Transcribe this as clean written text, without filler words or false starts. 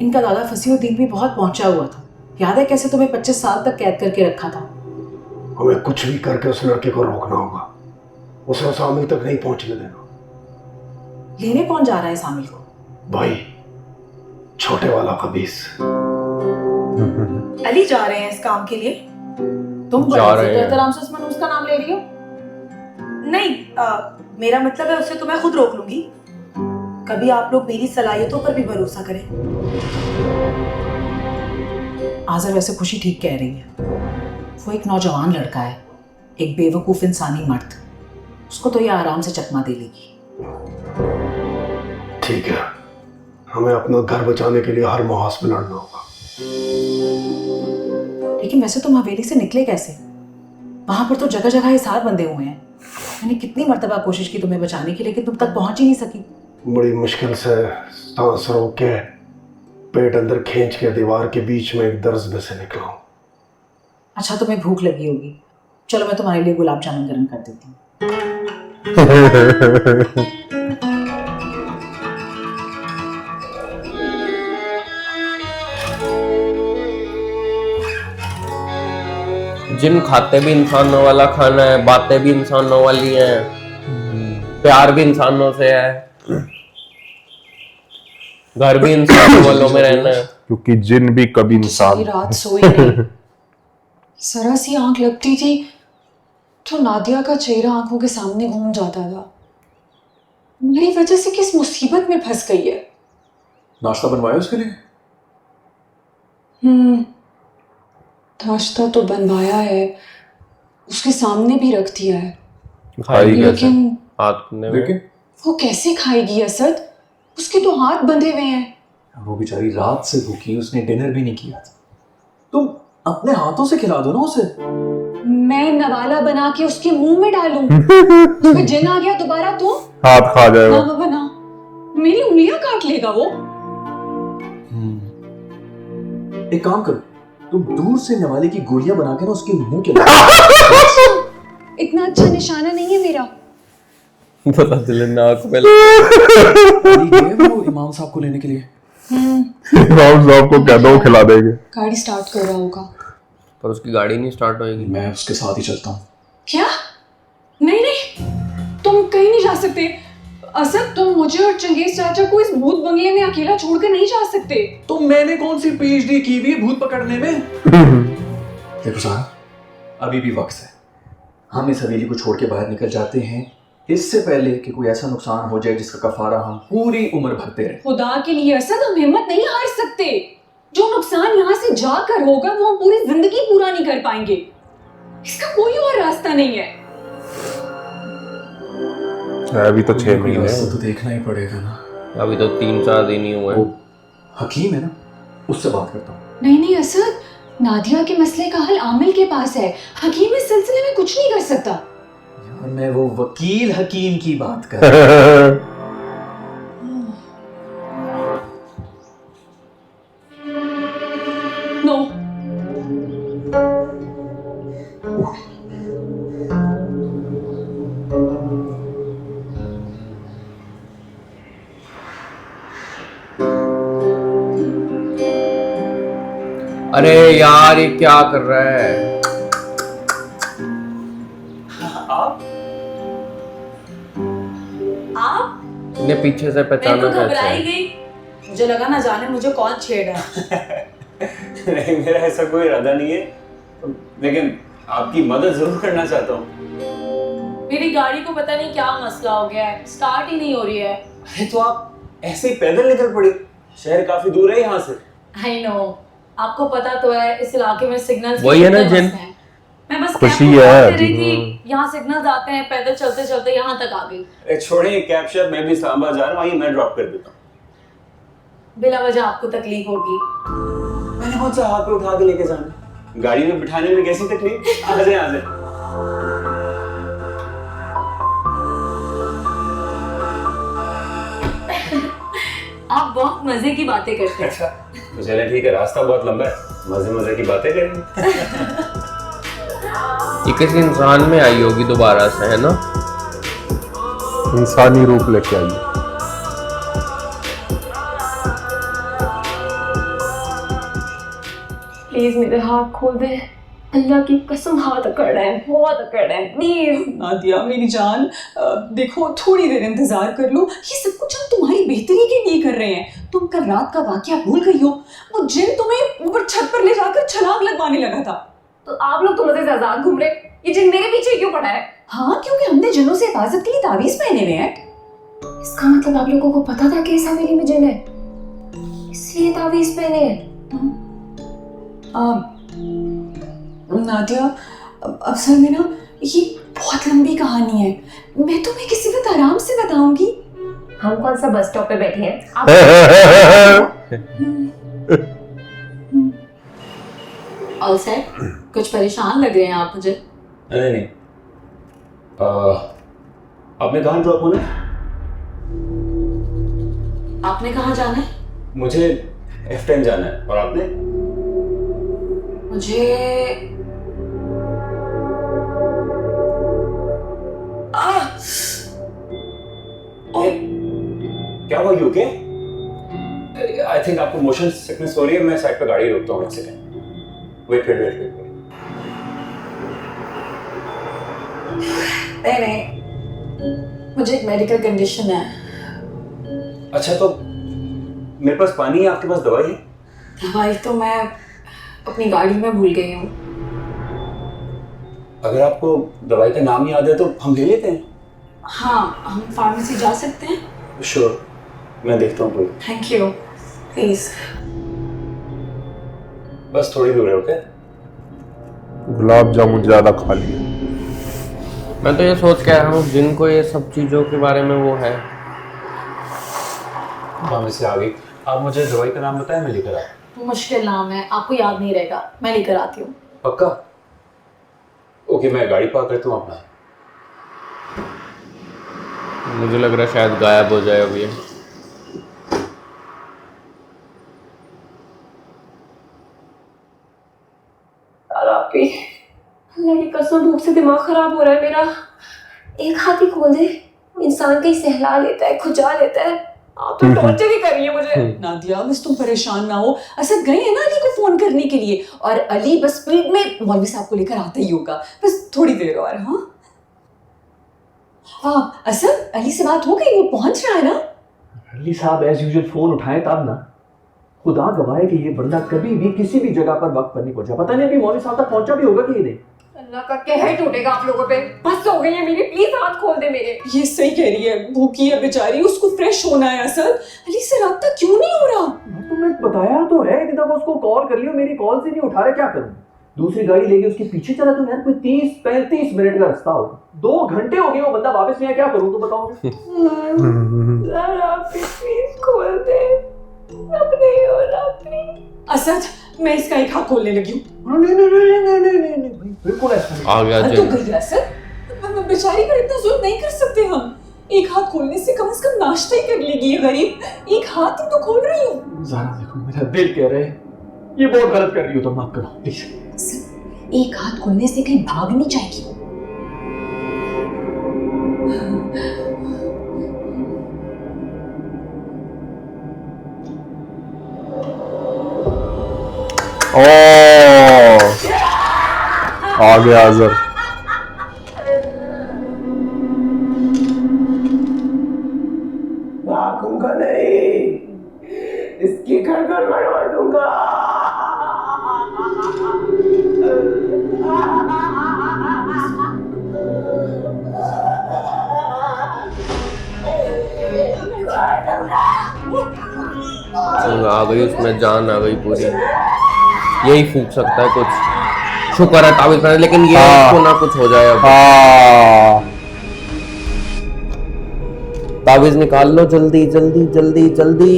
इनका दादा फसीहुद्दीन भी बहुत पहुंचा हुआ था। याद है कैसे तुम्हें 25 साल तक कैद करके रखा था। हमें कुछ भी करके उस लड़के को रोकना होगा, उसे उस आमिल तक नहीं पहुंचने देना। लेने कौन जा रहा है सामिल को? भाई, छोटे वाला खबीस। अली जा रहे हैं इस काम के लिए। तुम जा रहे हैं। एहतराम से उस मनूस का नाम ले रही हो? नहीं, मेरा मतलब है उसे तो मैं खुद रोक लूंगी। कभी आप लोग मेरी सलाहियतों पर भी भरोसा करें। आज़र वैसे खुशी ठीक कह रही है। वो एक नौजवान लड़का है, एक बेवकूफ इंसानी मर्द। उसको तो ये आराम से चकमा दे लेगी। ठीक है, हमें अपना घर बचाने के लिए हर मुहाज पे लड़ना होगा। लेकिन वैसे तुम हवेली से निकले कैसे? वहां पर तो जगह जगह हिसार बंधे हुए हैं। मैंने कितनी मर्तबा कोशिश की तुम्हें बचाने की, लेकिन तुम तक पहुंच ही नहीं सकी। बड़ी मुश्किल से सांस रोक के, पेट अंदर खींच के दीवार के बीच में एक दर्ज में से निकला हूं। अच्छा, तुम्हें भूख लगी होगी। चलो मैं तुम्हारे लिए गुलाब जामुन गर्म कर देती हूँ। जिन खाते भी इंसानों वाला खाना है, बातें भी इंसानों वाली हैं, प्यार भी इंसानों से है, घर भी इंसानों वालों में रहना है। क्योंकि जिन भी कभी इंसान। सारी रात सोई नहीं। जरा सी आंख लगती थी तो नादिया का चेहरा आंखों के सामने घूम जाता था। मेरी वजह से किस मुसीबत में फंस गई है। नाश्ता बनवाया उसके लिए? नाश्ता तो बनवाया है, उसके सामने भी रख दिया है, खाई कैसे? लेकिन हाथ में लेकिन वो कैसे खाएगी असद? उसके तो हाथ बंधे हुए हैं। वो बेचारी रात से भूखी, उसने डिनर भी नहीं किया था। तुम अपने हाथों से खिला दो ना उसे। मैं नवाला बना के उसके मुंह में डालूं? उसमें जिन आ गया दोबारा तो हाथ खा जाएगा। ना बना, मेरी उंगलियां काट लेगा वो। एक काम करो, तुम दूर से नवाले की गोलियां बना के ना उसके मुंह के इतना अच्छा निशाना नहीं है मेरा। पता चले नाक में वो इमाम साहब को लेने के लिए। इमाम साहब को कह दो, खिला देंगे। गाड़ी स्टार्ट कर रहा होगा। पर उसकी गाड़ी नहीं स्टार्ट होएगी। मैं उसके साथ ही चलता हूँ। क्या? नहीं नहीं, तुम कहीं नहीं जा सकते। असद, तुम मुझे और चंगेज चाचा को इस भूत बंगले में अकेला छोड़कर नहीं जा सकते। तो मैंने कौन सी पीएचडी की हुई है भूत पकड़ने में? देखो साहब, अभी भी वक्त है। हम इस हवेली को छोड़ के बाहर निकल जाते हैं, इससे पहले कि कोई ऐसा नुकसान हो जाए जिसका कफारा हम पूरी उम्र भरते रहे। खुदा के लिए असद, हम हिम्मत नहीं हार सकते। जो नुकसान यहाँ से जाकर होगा वो हम पूरी जिंदगी पूरा नहीं कर पाएंगे। इसका कोई और रास्ता नहीं है। अभी तो 6 महीने तो देखना ही पड़ेगा ना। अभी तो 3-4 दिन ही हुए। वो हकीम है ना, उससे बात करता हूँ। नहीं नहीं असद, नादिया के मसले का हल आमिल के पास है। हकीम इस सिलसिले में कुछ नहीं कर सकता। यार, मैं वो वकील हकीम की बात कर रहा हूँ। नो, अरे यार, ये क्या कर रहा है? आप ने पीछे से मैं पहचाना तो कैसे? घबराई गई। मुझे लगा ना जाने मुझे कौन छेड़ रहा है। नहीं, मेरा ऐसा कोई इरादा नहीं है, लेकिन आपकी मदद जरूर करना चाहता हूँ। मेरी गाड़ी को पता नहीं क्या मसला हो गया है, स्टार्ट ही नहीं हो रही है। अरे तो आप ऐसे ही पैदल निकल पड़ी, शहर काफी दूर है यहाँ से। आई नो, आपको पता तो है इस इलाके में सिग्नल्स वही है ना जिन। मैं बस खुशी कैब को है। कॉल कर रही थी, यहाँ सिग्नल्स आते हैं, पैदल चलते चलते यहाँ तक आ गई। अरे छोड़े कैब शैब, मैं भी इस्लामाबाद जा रहा हूँ, आइए मैं ड्रॉप कर देता हूँ। बिला वजह आपको तकलीफ होगी। मैंने कौन सा हाथ पे उठा के लेके जाना, गाड़ी में बिठाने में कैसी तकलीफ? आ जाए आ जाए। आप बहुत मजे की बातें करते हैं। अच्छा तो चले ठीक है, रास्ता बहुत लंबा है, मजे मजे की बातें करेंगे। ये किसी इंसान में आई होगी दोबारा से, है ना? इंसानी रूप लेके आई। प्लीज मेरे हाथ खोल दे, अल्लाह की कसम हाथ अकड़ रहे हैं, बहुत अकड़ रहे हैं, प्लीज। नादिया मेरी जान, देखो थोड़ी देर इंतजार कर लो, ये सब कुछ हम तुम्हारी बेहतरी के लिए कर रहे हैं। तुम कल रात का वाकया भूल गई हो, वो जिन तुम्हें ऊपर छत पर ले जाकर छलांग लगवाने लगा था। तो आप लोग तो मजे से आजाद घूम रहे, ये जिन मेरे पीछे क्यों पड़ा है? हाँ, क्योंकि हमने जिनों से हिफाजत के लिए तावीज पहने हुए हैं। इसका मतलब आप लोगों को पता था कि इस हवेली में जिन है, इसलिए तावीज पहने हैं। नादिया, असल में ना ये बहुत लंबी कहानी है, मैं तुम्हें किसी वक्त आराम से बताऊंगी। हम कौन सा बस स्टॉप पे बैठे हैं आप? All set? कुछ परेशान लग रहे हैं आप मुझे। नहीं नहीं, आपने कहाँ ड्रॉप होना है? आपने कहाँ जाना है? मुझे F10 जाना है। और आपने? मुझे क्या हुआ, यू ओके? आई थिंक आपको मोशन सिकनेस हो रही है। मैं साइड पे गाड़ी रोकता हूँ, एक second. Wait wait wait wait. नहीं, मुझे एक मेडिकल कंडीशन है। अच्छा, तो मेरे पास पानी है, आपके पास दवाई है? दवाई तो मैं अपनी गाड़ी में भूल गई हूँ। अगर आपको दवाई का नाम याद है तो हम ले लेते हैं। हाँ, हम फार्मेसी जा सकते हैं? श्योर, मैं देखता हूँ कोई। Thank you, please. बस थोड़ी दूर है, ओके? गुलाब जामुन ज्यादा खा लिए। मैं तो ये सोच के आया हूँ जिनको ये सब चीजों के बारे में वो है। फार्मेसी आ गई। आप मुझे दवाई का नाम बताएं, मैं लेकर आया। मुश्किल नाम है, आपको याद नहीं रहेगा, मैं लेकर आती हूँ। पक्का? ओके, मैं गाड़ी पार्क करता हूँ अपना। मुझे लग रहा है शायद गायब हो जाए अभी। अल्लाह की कसम, भूख से दिमाग खराब हो रहा है मेरा। एक हाथ ही खोल दे, इंसान कहीं सहला लेता है, खुजा लेता है। आप तो टॉर्चर ही कर रही है मुझे। नादिया, बस तुम परेशान ना हो, असद गए हैं ना अली को फोन करने के लिए, और अली बस स्पीड में मौलवी साहब को लेकर आता ही होगा, बस थोड़ी देर और। हाँ असद, अली से बात हो गई? वो पहुंच रहा है ना? अली साहब एज यूजुअल फोन उठाए तब ना। खुदा गवाह है कि ये बंदा कभी भी किसी भी जगह पर वक्त पर नहीं पहुंचा। पता नहीं अभी मौलवी साहब तक पहुंचा भी होगा कि नहीं। अल्लाह का कहर टूटेगा आप लोगों पे। बस हो गई है मेरी, प्लीज हाथ खोल दे मेरे। ये सही कह रही है, भूखी है बेचारी, उसको फ्रेश होना है। असद, अली से राब्ता क्यों नहीं हो रहा? तुमने बताया तो है, इतनी दफा उसको कॉल कर लियो, मेरी कॉल से नहीं उठा रहे, क्या करूं? दूसरी गाड़ी लेके उसके पीछे चला तो यार कोई 30-35 मिनट का रास्ता होगा। 2 घंटे हो गए वो बंदा वापस नहीं आया, क्या करूं तो बताओ। प्लीज खोल दे, अब नहीं हो रहा प्लीज। असद, मैं इसका एक हाथ खोलने लगी हूँ। नहीं, बिल्कुल ऐसा आ गया तो गई असद, बेचारी पर इतना जुल्म नहीं कर सकते हम। एक हाथ खोलने से कम नाश्ता ही कर लेगी ये गरीब। एक हाथ ही तो खोल रही हूँ। ज़रा देखो, मेरा दिल कह रहा है ये बहुत गलत कर रही हो, तो माफ करो प्लीज। एक हाथ खोलने से कहीं भाग नहीं जाएगी। ओ आ गया अजहर। भागूंगा नहीं, इसकी गर्दन मरवा दूंगा। आ गई उसमें जान, आ गई पूरी। यही फूक सकता है कुछ। शुक्र है ताबीज पहने, लेकिन ये इसको ना कुछ हो जाए। अब ताबीज निकाल लो, जल्दी जल्दी जल्दी जल्दी।